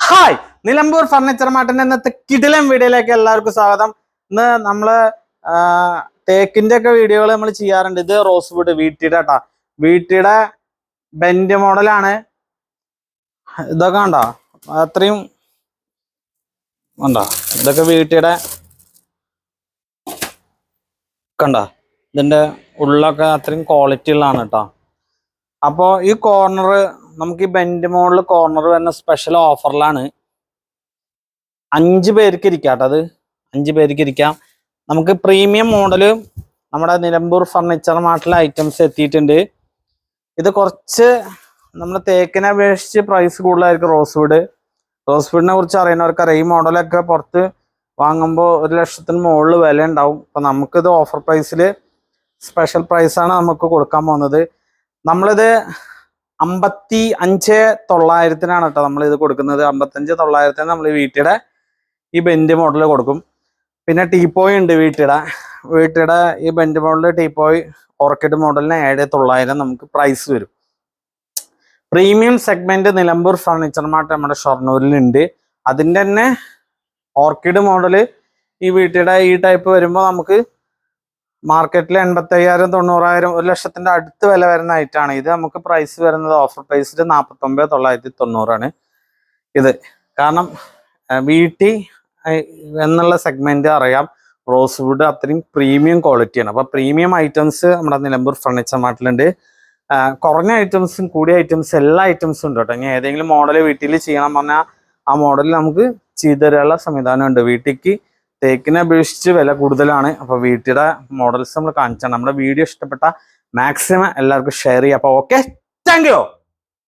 Hi, Nilambur furniture മാർട്ടിന്റെ ഇന്നത്തെ കിടിലൻ വീഡിയോയിലേക്ക് എല്ലാവർക്കും സ്വാഗതം. ഇന്ന് നമ്മള് തേക്കിന്റെ ഒക്കെ വീഡിയോകൾ നമ്മൾ ചെയ്യാറുണ്ട്. ഇത് റോസ്വുഡ് വീട്ടിയുടെ കേട്ടാ, വീട്ടിയുടെ ബെൻഡ് മോഡലാണ്. ഇതൊക്കെ കണ്ടോ, അത്രയും കണ്ടോ, ഇതൊക്കെ വീട്ടിയുടെ കണ്ടോ, ഇതിന്റെ ഉള്ളൊക്കെ അത്രയും ക്വാളിറ്റി ഉള്ളതാണ് കേട്ടോ. അപ്പോൾ ഈ കോർണർ നമുക്ക് ഈ ബെൻഡ് മോഡൽ കോർണർ വരുന്ന സ്പെഷ്യൽ ഓഫറിലാണ്. 5 പേർക്ക് ഇരിക്കാം കേട്ടോ. അത് 5 പേർക്ക് ഇരിക്കാം. നമുക്ക് പ്രീമിയം മോഡല് നമ്മുടെ നിലമ്പൂർ ഫർണിച്ചർ മാർട്ടിലെ ഐറ്റംസ് എത്തിയിട്ടുണ്ട്. ഇത് കുറച്ച് നമ്മൾ തേക്കിനെ അപേക്ഷിച്ച് പ്രൈസ് കൂടുതലായിരിക്കും. റോസ്വുഡിനെ കുറിച്ച് അറിയുന്നവർക്കറിയാം. ഈ മോഡലൊക്കെ പുറത്ത് വാങ്ങുമ്പോൾ 1 ലക്ഷത്തിന് മുകളിൽ വില ഉണ്ടാവും. അപ്പം നമുക്കിത് ഓഫർ പ്രൈസിൽ സ്പെഷ്യൽ പ്രൈസാണ് നമുക്ക് കൊടുക്കാൻ പോകുന്നത്. നമ്മളിത് 55,900 കേട്ടോ നമ്മളിത് കൊടുക്കുന്നത്. 55,900 നമ്മൾ വീട്ടിയുടെ ഈ ബെൻഡ് മോഡൽ കൊടുക്കും. പിന്നെ ടീപ്പോയ് ഉണ്ട് വീട്ടിയുടെ ഈ ബെൻഡ് മോഡൽ ടീപ്പോയ് ഓർക്കിഡ് മോഡലിന് 7,900 നമുക്ക് പ്രൈസ് വരും. Premium segment Nilambur furniture mart നമ്മുടെ ഷൊർണൂരിലുണ്ട്. അതിൻ്റെ തന്നെ ഓർക്കിഡ് മോഡൽ ഈ വീട്ടിയുടെ ഈ ടൈപ്പ് വരുമ്പോൾ നമുക്ക് മാർക്കറ്റിൽ 85,000, 90,000, 1 ലക്ഷത്തിന്റെ അടുത്ത് വില വരുന്ന ഐറ്റാണ് ഇത്. നമുക്ക് പ്രൈസ് വരുന്നത് ഓഫർ പ്രൈസിൽ 49,990 ഇത്. കാരണം വീട്ടി എന്നുള്ള സെഗ്മെന്റ് അറിയാം, റോസ്വുഡ് അത്രയും പ്രീമിയം ക്വാളിറ്റിയാണ്. അപ്പൊ പ്രീമിയം ഐറ്റംസ് നമ്മുടെ നിലമ്പൂർ ഫർണിച്ചർ മാർട്ടിലുണ്ട്. കുറഞ്ഞ ഐറ്റംസും കൂടിയ ഐറ്റംസും എല്ലാ ഐറ്റംസും ഉണ്ട് കേട്ടോ. ഇനി ഏതെങ്കിലും മോഡൽ വീട്ടിൽ ചെയ്യണം പറഞ്ഞാൽ ആ മോഡൽ നമുക്ക് ചെയ്തു തരാനുള്ള സംവിധാനം ഉണ്ട്. വീട്ടിക്ക് തേക്കിനെ അപേക്ഷിച്ച് വില കൂടുതലാണ്. അപ്പോൾ വീട്ടിയുടെ മോഡൽസ് നമ്മൾ കാണിച്ചാണ്. നമ്മുടെ വീഡിയോ ഇഷ്ടപ്പെട്ട മാക്സിമം എല്ലാവർക്കും ഷെയർ ചെയ്യാം. അപ്പോൾ ഓക്കെ, താങ്ക് യു.